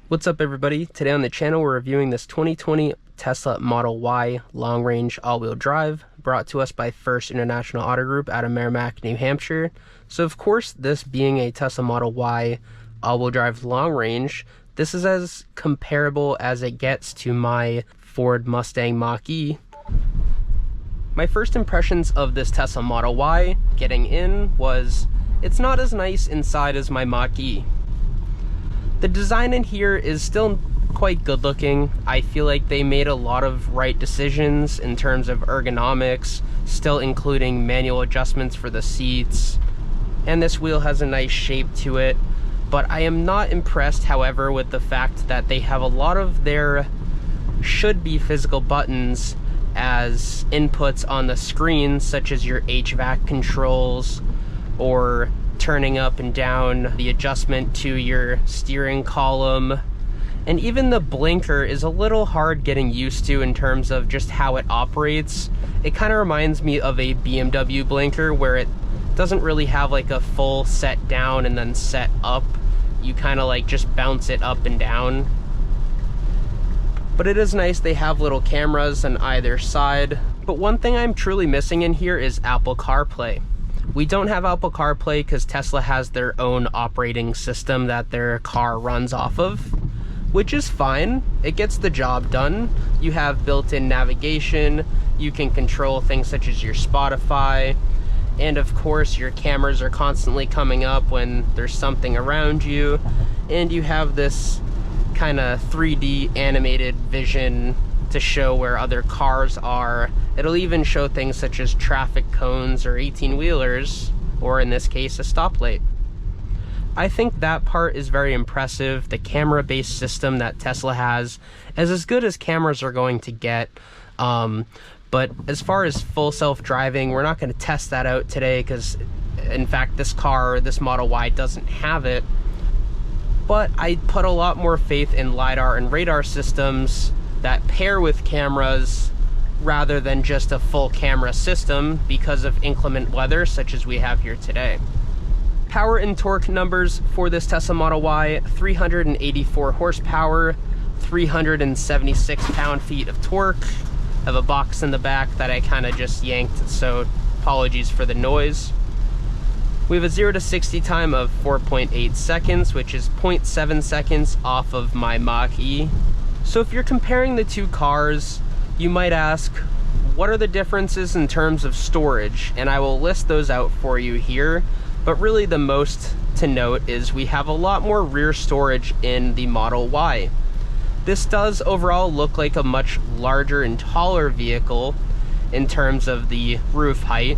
What's up everybody? Today on the channel we're reviewing this 2020 Tesla Model Y long-range all-wheel drive brought to us by First International Auto Group out of Merrimack, New Hampshire. So of course, this being a Tesla Model Y all-wheel drive long-range, this is as comparable as it gets to my Ford Mustang Mach-E. My first impressions of this Tesla Model Y getting in was, it's not as nice inside as my Mach-E. The design in here is still quite good looking. I feel like they made a lot of right decisions in terms of ergonomics, still including manual adjustments for the seats, and this wheel has a nice shape to it. But I am not impressed, however, with the fact that they have a lot of their should-be physical buttons as inputs on the screen, such as your HVAC controls or turning up and down the adjustment to your steering column. And even the blinker is a little hard getting used to in terms of just how it operates. It kind of reminds me of a BMW blinker where it doesn't really have like a full set down and then set up. You kind of like just bounce it up and down. But it is nice they have little cameras on either side. But one thing I'm truly missing in here is Apple CarPlay. We don't have Apple CarPlay because Tesla has their own operating system that their car runs off of, which is fine. It gets the job done. You have built-in navigation, you can control things such as your Spotify, and of course your cameras are constantly coming up when there's something around you, and you have this kind of 3D animated vision to show where other cars are. It'll even show things such as traffic cones or 18-wheelers, or in this case, a stoplight. I think that part is very impressive. The camera-based system that Tesla has is as good as cameras are going to get. But as far as full self-driving, we're not going to test that out today because, in fact, this Model Y doesn't have it. But I put a lot more faith in LiDAR and radar systems that pair with cameras rather than just a full camera system because of inclement weather such as we have here today. Power and torque numbers for this Tesla Model Y: 384 horsepower, 376 pound-feet of torque. I have a box in the back that I kind of just yanked, so apologies for the noise. We have a 0 to 60 time of 4.8 seconds, which is 0.7 seconds off of my Mach-E. So if you're comparing the two cars, you might ask, what are the differences in terms of storage? And I will list those out for you here, but really the most to note is we have a lot more rear storage in the Model Y. This does overall look like a much larger and taller vehicle in terms of the roof height,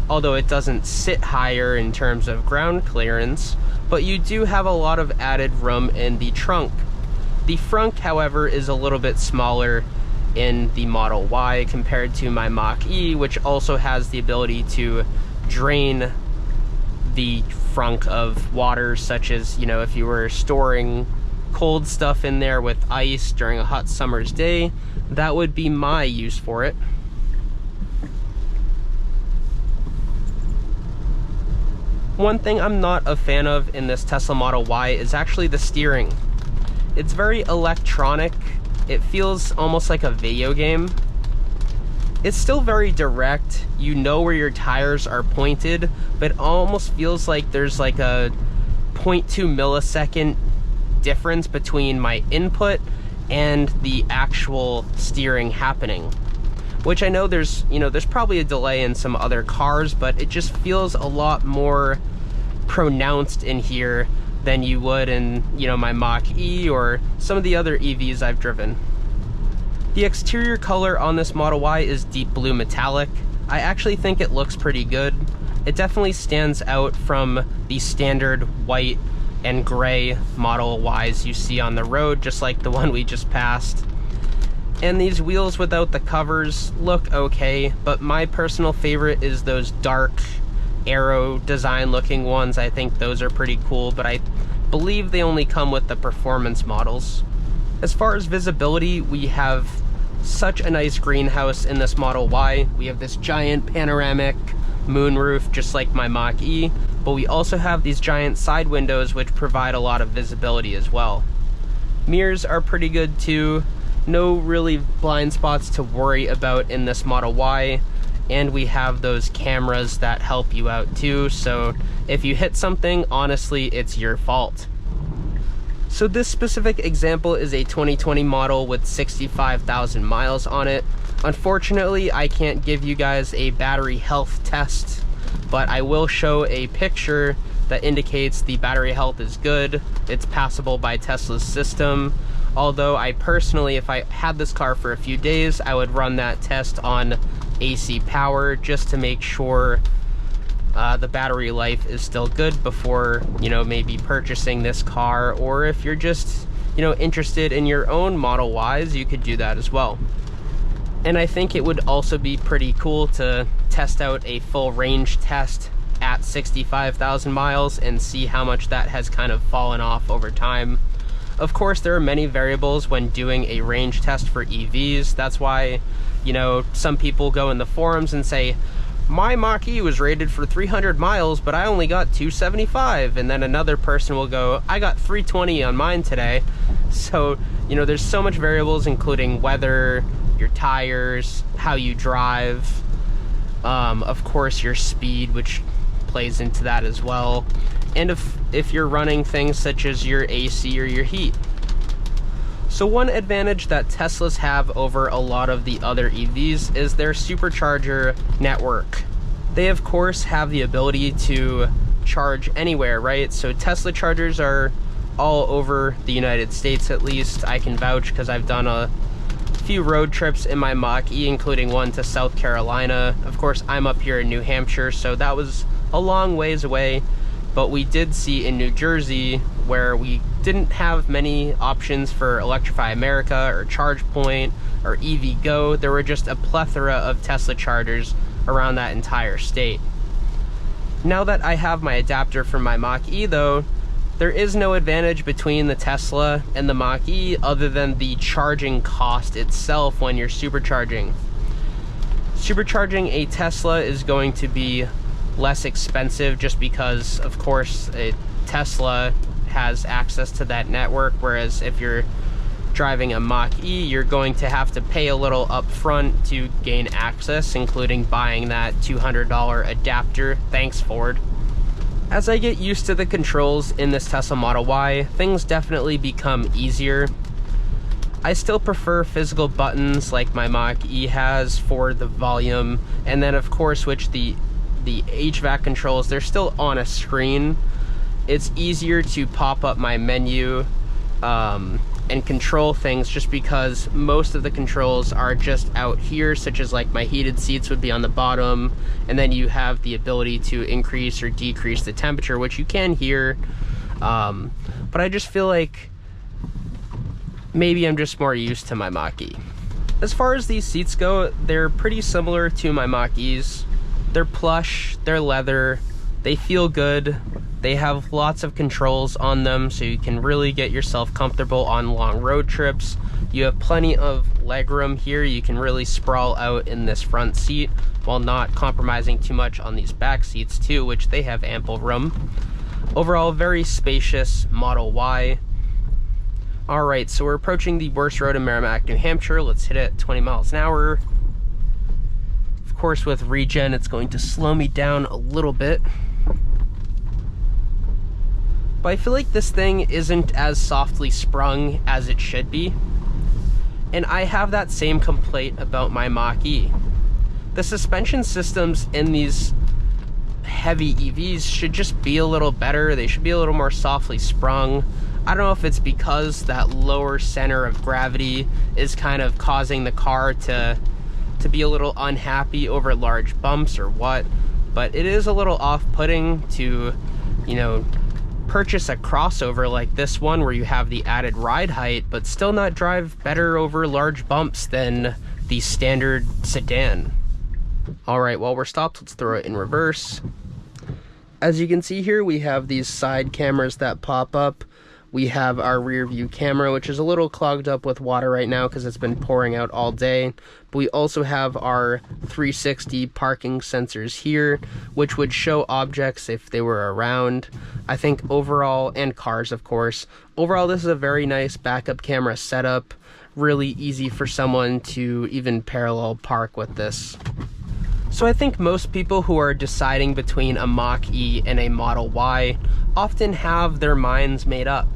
although it doesn't sit higher in terms of ground clearance, but you do have a lot of added room in the trunk. The front, however, is a little bit smaller in the Model Y compared to my Mach-E, which also has the ability to drain the front of water, such as, you know, if you were storing cold stuff in there with ice during a hot summer's day, that would be my use for it. One thing I'm not a fan of in this Tesla Model Y is actually the steering. It's very electronic. It feels almost like a video game. It's still very direct. You know where your tires are pointed, but it almost feels like there's like a 0.2 millisecond difference between my input and the actual steering happening. Which I know there's probably a delay in some other cars, but it just feels a lot more pronounced in here than you would in, my Mach-E or some of the other EVs I've driven. The exterior color on this Model Y is deep blue metallic. I actually think it looks pretty good. It definitely stands out from the standard white and gray Model Ys you see on the road, just like the one we just passed. And these wheels without the covers look okay, but my personal favorite is those dark arrow design looking ones. I think those are pretty cool, but I believe they only come with the performance models. As far as visibility, we have such a nice greenhouse in this Model Y. We have this giant panoramic moonroof just like my Mach-E, but we also have these giant side windows which provide a lot of visibility as well. Mirrors are pretty good too. No really blind spots to worry about in this Model Y. And we have those cameras that help you out too. So if you hit something, honestly, it's your fault. So this specific example is a 2020 model with 65,000 miles on it. Unfortunately, I can't give you guys a battery health test, but I will show a picture that indicates the battery health is good. It's passable by Tesla's system. Although I personally, if I had this car for a few days, I would run that test on AC power just to make sure the battery life is still good before, maybe purchasing this car. Or if you're just, interested in your own Model Ys, you could do that as well. And I think it would also be pretty cool to test out a full range test at 65,000 miles and see how much that has kind of fallen off over time. Of course, there are many variables when doing a range test for EVs. That's why, some people go in the forums and say, my Mach-E was rated for 300 miles, but I only got 275. And then another person will go, I got 320 on mine today. So, there's so much variables, including weather, your tires, how you drive, of course your speed, which plays into that as well, and if you're running things such as your AC or your heat. So one advantage that Teslas have over a lot of the other EVs is their supercharger network. They of course have the ability to charge anywhere, right? So Tesla chargers are all over the United States, at least. I can vouch because I've done a few road trips in my Mach-E, including one to South Carolina. Of course, I'm up here in New Hampshire, so that was a long ways away, but we did see in New Jersey, where we didn't have many options for Electrify America or ChargePoint or EVgo, there were just a plethora of Tesla chargers around that entire state. Now that I have my adapter for my Mach-E though, there is no advantage between the Tesla and the Mach-E other than the charging cost itself when you're supercharging. Supercharging a Tesla is going to be less expensive just because, of course, a Tesla has access to that network, whereas if you're driving a Mach-E, you're going to have to pay a little upfront to gain access, including buying that $200 adapter. Thanks, Ford. As I get used to the controls in this Tesla Model Y, things definitely become easier. I still prefer physical buttons like my Mach-E has for the volume, and then of course which the HVAC controls, they're still on a screen. It's easier to pop up my menu and control things just because most of the controls are just out here, such as like my heated seats would be on the bottom, and then you have the ability to increase or decrease the temperature, which you can hear, but I just feel like maybe I'm just more used to my Mach-E. As far as these seats go, they're pretty similar to my Mach-E's. They're plush, they're leather, they feel good, they have lots of controls on them so you can really get yourself comfortable on long road trips. You have plenty of legroom here, you can really sprawl out in this front seat while not compromising too much on these back seats too, which they have ample room. Overall, very spacious Model Y. Alright, so we're approaching the worst road in Merrimack, New Hampshire. Let's hit it at 20 miles an hour. Of course, with regen, it's going to slow me down a little bit. But I feel like this thing isn't as softly sprung as it should be. And I have that same complaint about my Mach-E. The suspension systems in these heavy EVs should just be a little better. They should be a little more softly sprung. I don't know if it's because that lower center of gravity is kind of causing the car to be a little unhappy over large bumps or what, but it is a little off-putting to, purchase a crossover like this one where you have the added ride height, but still not drive better over large bumps than the standard sedan. Alright, while we're stopped, let's throw it in reverse. As you can see here, we have these side cameras that pop up. We have our rear view camera, which is a little clogged up with water right now because it's been pouring out all day. But we also have our 360 parking sensors here, which would show objects if they were around. I think overall, and cars of course, overall this is a very nice backup camera setup. Really easy for someone to even parallel park with this. So I think most people who are deciding between a Mach-E and a Model Y often have their minds made up,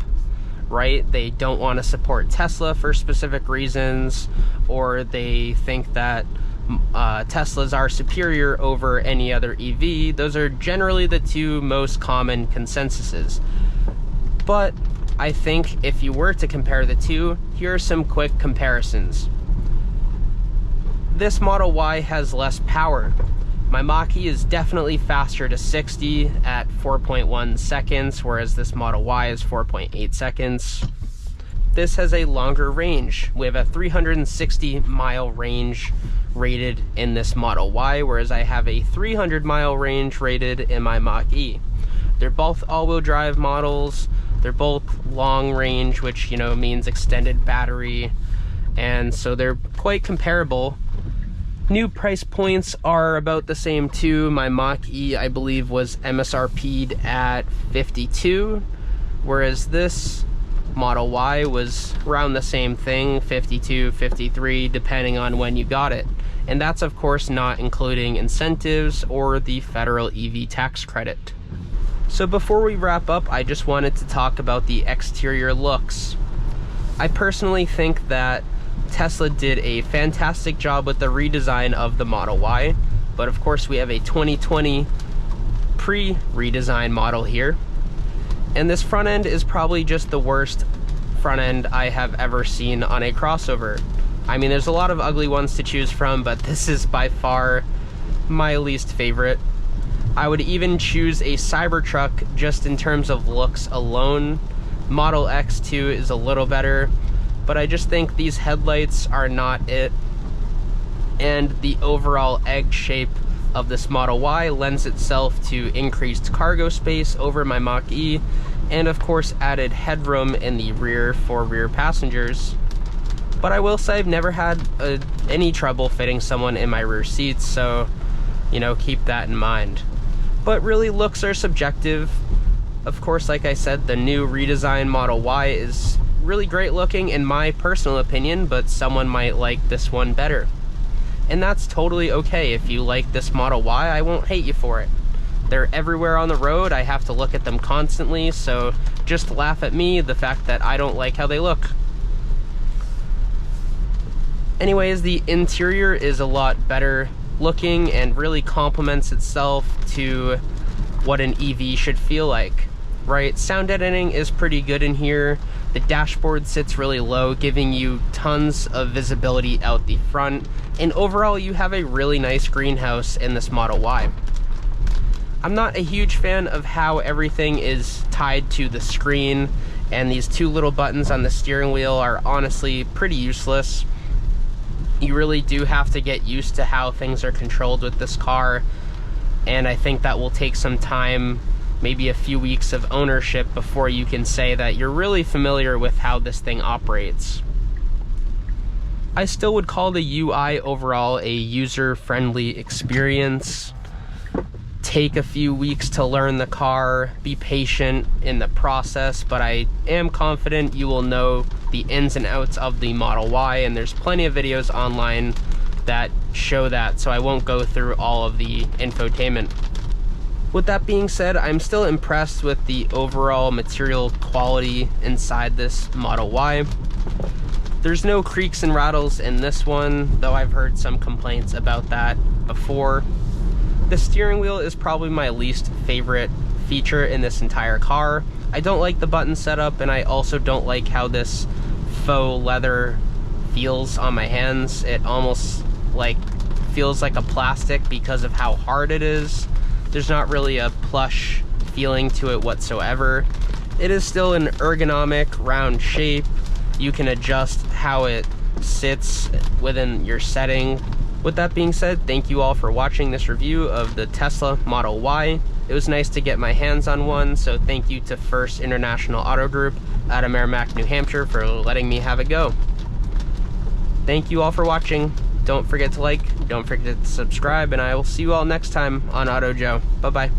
right? They don't want to support Tesla for specific reasons, or they think that Teslas are superior over any other EV. Those are generally the two most common consensuses. But I think if you were to compare the two, here are some quick comparisons. This Model Y has less power. My Mach-E is definitely faster to 60 at 4.1 seconds, whereas this Model Y is 4.8 seconds. This has a longer range. We have a 360-mile range rated in this Model Y, whereas I have a 300-mile range rated in my Mach-E. They're both all-wheel drive models. They're both long range, which, you know, means extended battery, and so they're quite comparable. New price points are about the same too. My Mach-E, I believe, was MSRP'd at $52, whereas this Model Y was around the same thing, $52, $53, depending on when you got it. And that's of course not including incentives or the federal EV tax credit. So before we wrap up, I just wanted to talk about the exterior looks. I personally think that Tesla did a fantastic job with the redesign of the Model Y, but of course we have a 2020 pre-redesign model here. And this front end is probably just the worst front end I have ever seen on a crossover. I mean, there's a lot of ugly ones to choose from, but this is by far my least favorite. I would even choose a Cybertruck just in terms of looks alone. Model X2 is a little better, but I just think these headlights are not it. And the overall egg shape of this Model Y lends itself to increased cargo space over my Mach-E, and of course added headroom in the rear for rear passengers. But I will say I've never had any trouble fitting someone in my rear seats, so, you know, keep that in mind. But really, looks are subjective. Of course, like I said, the new redesigned Model Y is really great looking in my personal opinion, but someone might like this one better. And that's totally okay. If you like this Model Y, I won't hate you for it. They're everywhere on the road. I have to look at them constantly, so just laugh at me, the fact that I don't like how they look. Anyways, the interior is a lot better looking and really complements itself to what an EV should feel like, right? Sound editing is pretty good in here. The dashboard sits really low, giving you tons of visibility out the front, and overall you have a really nice greenhouse in this Model Y. I'm not a huge fan of how everything is tied to the screen, and these two little buttons on the steering wheel are honestly pretty useless. You really do have to get used to how things are controlled with this car, and I think that will take some time, maybe a few weeks of ownership, before you can say that you're really familiar with how this thing operates. I still would call the UI overall a user-friendly experience. Take a few weeks to learn the car, be patient in the process, but I am confident you will know the ins and outs of the Model Y, and there's plenty of videos online that show that, so I won't go through all of the infotainment. With that being said, I'm still impressed with the overall material quality inside this Model Y. There's no creaks and rattles in this one, though I've heard some complaints about that before. The steering wheel is probably my least favorite feature in this entire car. I don't like the button setup, and I also don't like how this faux leather feels on my hands. It almost feels like a plastic because of how hard it is. There's not really a plush feeling to it whatsoever. It is still an ergonomic round shape. You can adjust how it sits within your setting. With that being said, thank you all for watching this review of the Tesla Model Y. It was nice to get my hands on one, so thank you to First International Auto Group out of Merrimack, New Hampshire for letting me have a go. Thank you all for watching. Don't forget to like, don't forget to subscribe, and I will see you all next time on Auto Joe. Bye-bye.